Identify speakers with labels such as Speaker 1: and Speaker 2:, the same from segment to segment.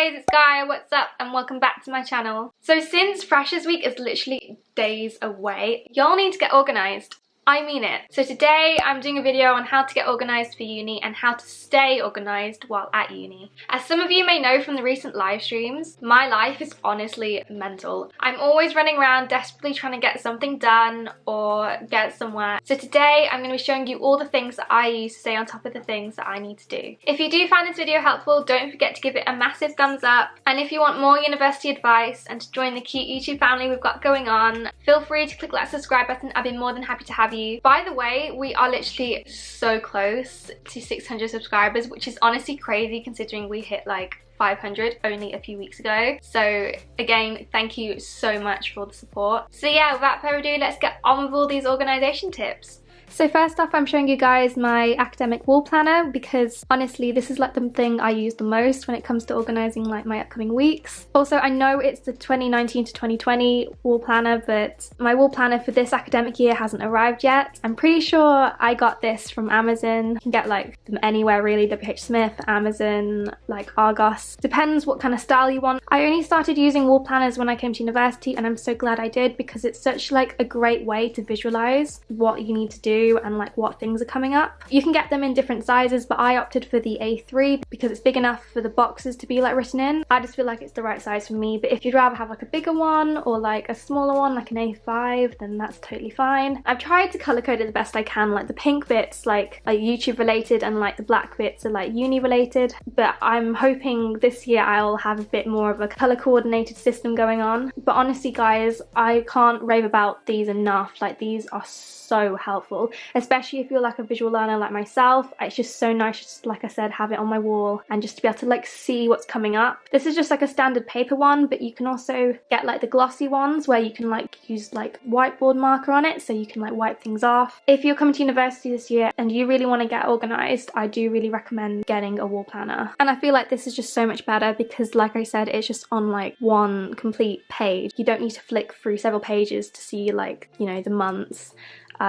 Speaker 1: guys, it's Gaia, what's up, and welcome back to my channel. So since Freshers Week is literally days away, y'all need to get organised. I mean it. So today I'm doing a video on how to get organised for uni and how to stay organised while at uni. As some of you may know from the recent live streams, my life is honestly mental. I'm always running around desperately trying to get something done or get somewhere. So today I'm going to be showing you all the things that I use to stay on top of the things that I need to do. If you do find this video helpful, don't forget to give it a massive thumbs up. And if you want more university advice and to join the cute YouTube family we've got going on, feel free to click that subscribe button. I'd be more than happy to have you. By the way, we are literally so close to 600 subscribers, which is honestly crazy considering we hit like 500 only a few weeks ago. So again, thank you so much for all the support. So yeah, without further ado, let's get on with all these organisation tips. So first off, I'm showing you guys my academic wall planner because honestly this is like the thing I use the most when it comes to organising like my upcoming weeks. Also, I know it's the 2019 to 2020 wall planner, but my wall planner for this academic year hasn't arrived yet. I'm pretty sure I got this from Amazon. You can get like them anywhere really, WH Smith, Amazon, like Argos. Depends what kind of style you want. I only started using wall planners when I came to university and I'm so glad I did because it's such like a great way to visualise what you need to do and like what things are coming up. You can get them in different sizes, but I opted for the A3 because it's big enough for the boxes to be like written in. I just feel like it's the right size for me, but if you'd rather have like a bigger one or like a smaller one like an A5, then that's totally fine. I've tried to colour code it the best I can, like the pink bits like YouTube related and like the black bits are like uni related, but I'm hoping this year I'll have a bit more of a colour coordinated system going on. But honestly guys, I can't rave about these enough. Like these are so helpful, especially if you're like a visual learner like myself. It's just so nice just, like I said, have it on my wall and just to be able to like see what's coming up. This is just like a standard paper one, but you can also get like the glossy ones where you can like use like whiteboard marker on it so you can like wipe things off. If you're coming to university this year and you really want to get organised, I do really recommend getting a wall planner. And I feel like this is just so much better because like I said, it's just on like one complete page. You don't need to flick through several pages to see like, you know, the months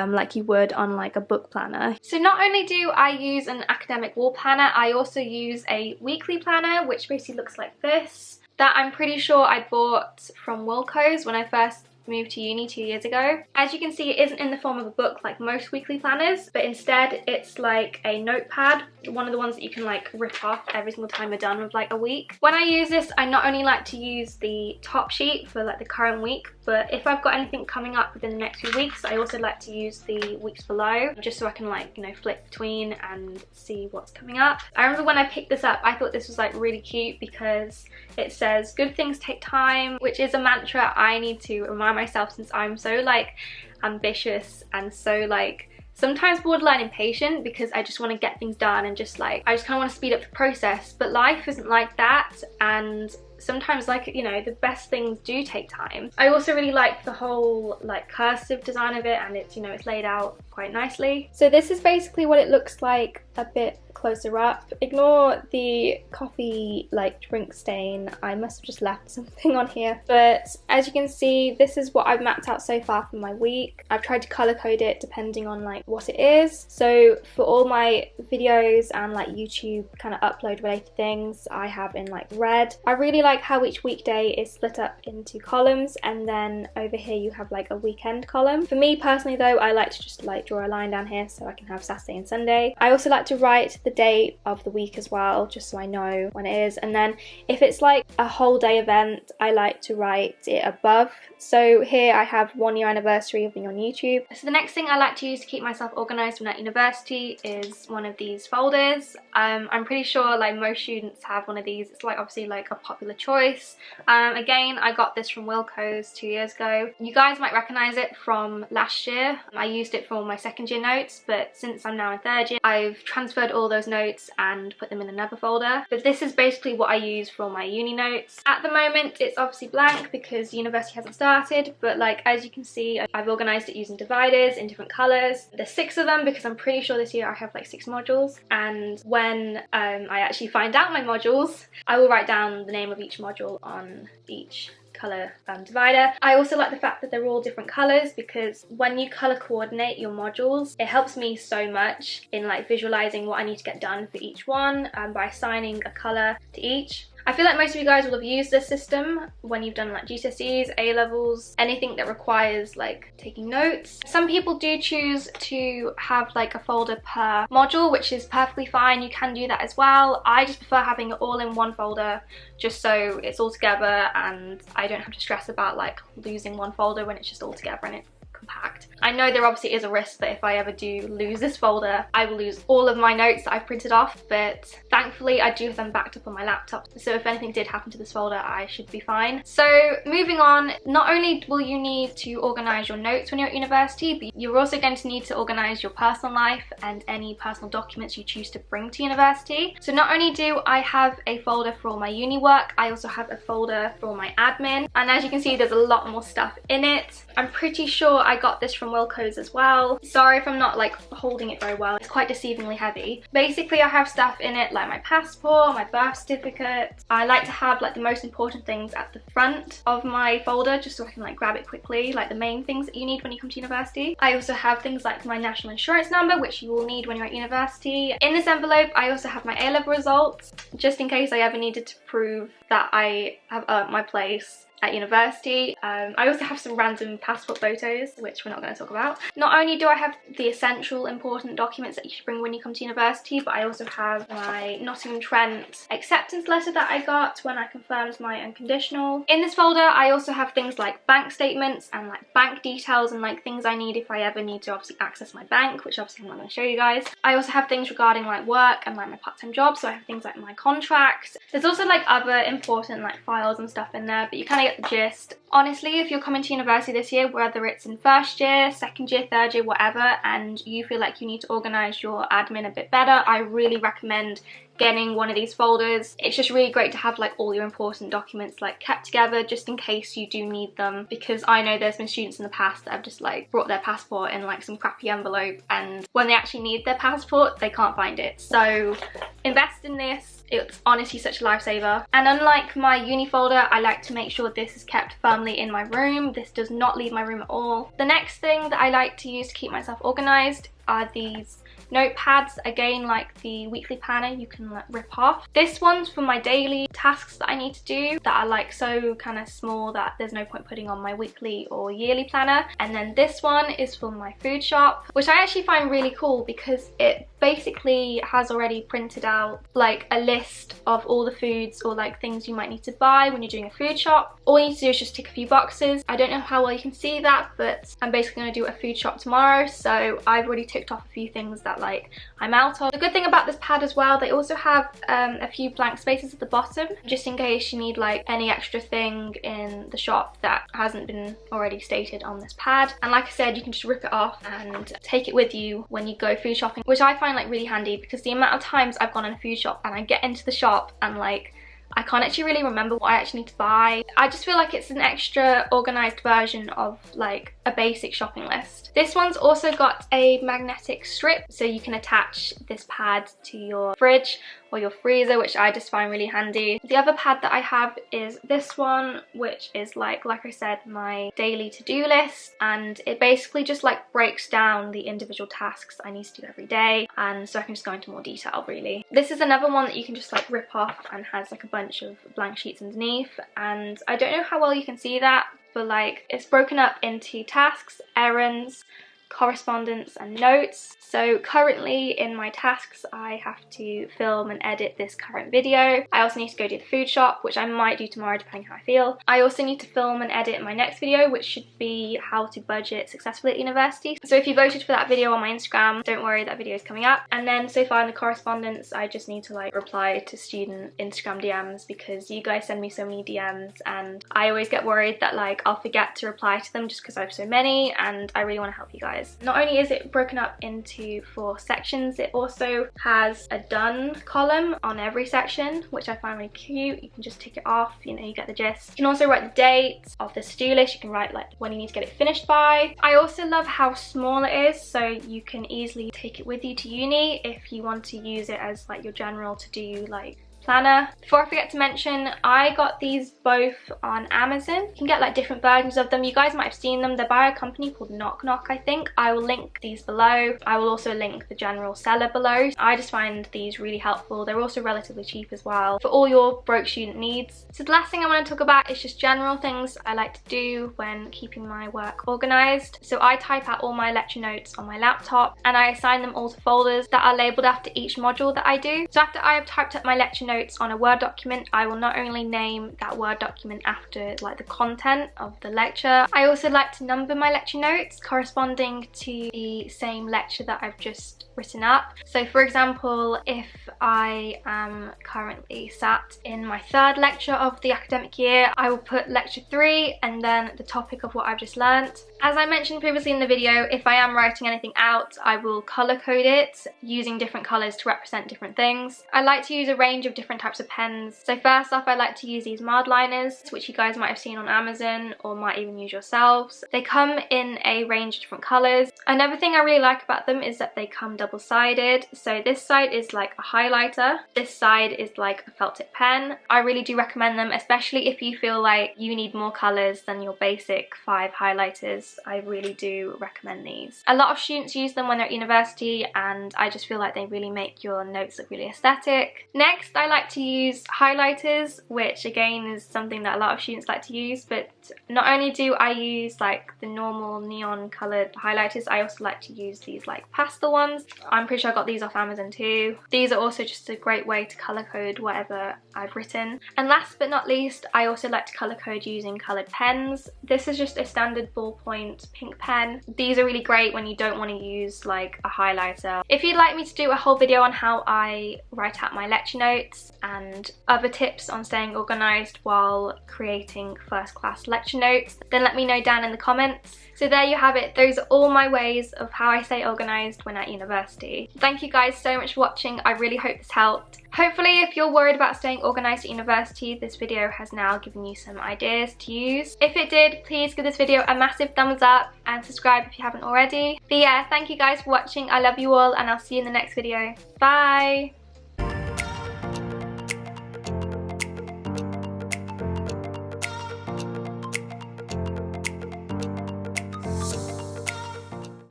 Speaker 1: like you would on like a book planner. So not only do I use an academic wall planner, I also use a weekly planner which basically looks like this, that I'm pretty sure I bought from Wilko's when I first moved to uni 2 years ago. As you can see, it isn't in the form of a book like most weekly planners, but instead it's like a notepad, one of the ones that you can like rip off every single time you're done with like a week. When I use this, I not only like to use the top sheet for like the current week, but if I've got anything coming up within the next few weeks, I also like to use the weeks below just so I can like, you know, flick between and see what's coming up. I remember when I picked this up, I thought this was like really cute because it says good things take time, which is a mantra I need to remind myself since I'm so like ambitious and so like sometimes borderline impatient because I just want to get things done and just like I just kind of want to speed up the process, but life isn't like that, and sometimes, like, you know, the best things do take time. I also really like the whole like cursive design of it, and it's, you know, it's laid out quite nicely. So this is basically what it looks like a bit closer up. Ignore the coffee like drink stain, I must have just left something on here, but as you can see, this is what I've mapped out so far for my week. I've tried to color code it depending on like what it is. So for all my videos and like YouTube kind of upload related things, I have in like red. I really like how each weekday is split up into columns, and then over here you have like a weekend column. For me personally though, I like to just like draw a line down here so I can have Saturday and Sunday. I also like to write the date of the week as well, just so I know when it is, and then if it's like a whole day event, I like to write it above. So here I have 1 year anniversary of being on YouTube. So the next thing I like to use to keep myself organised when at university is one of these folders. I'm pretty sure like most students have one of these. It's like obviously like a popular choice. Again, I got this from Wilko's 2 years ago. You guys might recognise it from last year. I used it for my second year notes, but since I'm now in third year, I've transferred all those notes and put them in another folder. But this is basically what I use for my uni notes. At the moment, it's obviously blank because university hasn't started, but like as you can see, I've organised it using dividers in different colours. There's 6 of them because I'm pretty sure this year I have like 6 modules, and when I actually find out my modules, I will write down the name of each module on each colour divider. I also like the fact that they're all different colours because when you colour coordinate your modules, it helps me so much in like visualising what I need to get done for each one by assigning a colour to each. I feel like most of you guys will have used this system when you've done like GCSEs, A-levels, anything that requires like taking notes. Some people do choose to have like a folder per module, which is perfectly fine. You can do that as well. I just prefer having it all in one folder just so it's all together and I don't have to stress about like losing one folder when it's just all together and it's compact. I know there obviously is a risk that if I ever do lose this folder, I will lose all of my notes that I've printed off, but thankfully I do have them backed up on my laptop, so if anything did happen to this folder, I should be fine. So moving on, not only will you need to organise your notes when you're at university, but you're also going to need to organise your personal life and any personal documents you choose to bring to university. So not only do I have a folder for all my uni work, I also have a folder for all my admin, and as you can see there's a lot more stuff in it. I'm pretty sure I got this from Wilko's as well. Sorry if I'm not like holding it very well, it's quite deceivingly heavy. Basically I have stuff in it like my passport, my birth certificate. I like to have like the most important things at the front of my folder just so I can like grab it quickly, like the main things that you need when you come to university. I also have things like my national insurance number, which you will need when you're at university. In this envelope I also have my A-level results, just in case I ever needed to prove that I have earned my place at university. I also have some random passport photos, which we're not going to talk about. Not only do I have the essential important documents that you should bring when you come to university, but I also have my Nottingham Trent acceptance letter that I got when I confirmed my unconditional. In this folder I also have things like bank statements and like bank details and like things I need if I ever need to obviously access my bank, which obviously I'm not going to show you guys. I also have things regarding like work and like my part-time job, so I have things like my contracts. There's also like other important like files and stuff in there, but you kind of get the gist. Honestly, if you're coming to university this year, whether it's in first year, second year, third year, whatever, and you feel like you need to organise your admin a bit better, I really recommend getting one of these folders. It's just really great to have like all your important documents like kept together just in case you do need them, because I know there's been students in the past that have just like brought their passport in like some crappy envelope, and when they actually need their passport they can't find it. So invest in this, it's honestly such a lifesaver. And unlike my uni folder, I like to make sure this is kept firmly in my room. This does not leave my room at all. The next thing that I like to use to keep myself organised are these notepads, again like the weekly planner you can like rip off. This one's for my daily tasks that I need to do that are like so kind of small that there's no point putting on my weekly or yearly planner. And then this one is for my food shop, which I actually find really cool because it basically has already printed out like a list of all the foods or like things you might need to buy when you're doing a food shop. All you need to do is just tick a few boxes. I don't know how well you can see that, but I'm basically going to do a food shop tomorrow, so I've already ticked off a few things that like I'm out of. The good thing about this pad as well, they also have a few blank spaces at the bottom just in case you need like any extra thing in the shop that hasn't been already stated on this pad. And like I said, you can just rip it off and take it with you when you go food shopping, which I find like really handy because the amount of times I've gone in a food shop and I get into the shop and like I can't actually really remember what I actually need to buy. I just feel like it's an extra organised version of like a basic shopping list. This one's also got a magnetic strip so you can attach this pad to your fridge or your freezer, which I just find really handy. The other pad that I have is this one, which is like I said, my daily to-do list, and it basically just like breaks down the individual tasks I need to do every day, and so I can just go into more detail really. This is another one that you can just like rip off and has like a bunch of blank sheets underneath, and I don't know how well you can see that, but like it's broken up into tasks, errands, correspondence and notes. So currently in my tasks I have to film and edit this current video. I also need to go do the food shop, which I might do tomorrow depending how I feel. I also need to film and edit my next video, which should be how to budget successfully at university. So if you voted for that video on my Instagram, don't worry, that video is coming up. And then so far in the correspondence I just need to like reply to student Instagram DMs because you guys send me so many DMs and I always get worried that like I'll forget to reply to them just because I have so many, and I really want to help you guys. Not only is it broken up into 4 sections, it also has a done column on every section, which I find really cute. You can just tick it off, you know, you get the gist. You can also write the date of the to-do list. You can write like when you need to get it finished by. I also love how small it is, so you can easily take it with you to uni if you want to use it as like your general to-do like planner. Before I forget to mention, I got these both on Amazon. You can get like different versions of them. You guys might have seen them. They're by a company called Knock Knock, I think. I will link these below. I will also link the general seller below. I just find these really helpful. They're also relatively cheap as well for all your broke student needs. So the last thing I want to talk about is just general things I like to do when keeping my work organized. So I type out all my lecture notes on my laptop and I assign them all to folders that are labeled after each module that I do. So after I have typed up my lecture notes on a Word document, I will not only name that Word document after like the content of the lecture, I also like to number my lecture notes corresponding to the same lecture that I've just written up. So for example, if I am currently sat in my third lecture of the academic year, I will put lecture 3 and then the topic of what I've just learnt. As I mentioned previously in the video, if I am writing anything out, I will colour code it using different colours to represent different things. I like to use a range of different types of pens. So first off, I like to use these mild liners, which you guys might have seen on Amazon or might even use yourselves. They come in a range of different colours. Another thing I really like about them is that they come double-sided. So this side is like a highlighter, this side is like a felt tip pen. I really do recommend them, especially if you feel like you need more colours than your basic 5 highlighters. I really do recommend these. A lot of students use them when they're at university and I just feel like they really make your notes look really aesthetic. Next, I like to use highlighters, which again is something that a lot of students like to use, but not only do I use like the normal neon coloured highlighters, I also like to use these like pastel ones. I'm pretty sure I got these off Amazon too. These are also just a great way to colour code whatever I've written. And last but not least, I also like to colour code using coloured pens. This is just a standard ballpoint pink pen. These are really great when you don't want to use like a highlighter. If you'd like me to do a whole video on how I write out my lecture notes and other tips on staying organised while creating first class lecture notes, then let me know down in the comments. So there you have it. Those are all my ways of how I stay organised when at university. Thank you guys so much for watching. I really hope this helped. Hopefully, if you're worried about staying organised at university, this video has now given you some ideas to use. If it did, please give this video a massive thumbs up and subscribe if you haven't already. But yeah, thank you guys for watching. I love you all and I'll see you in the next video. Bye!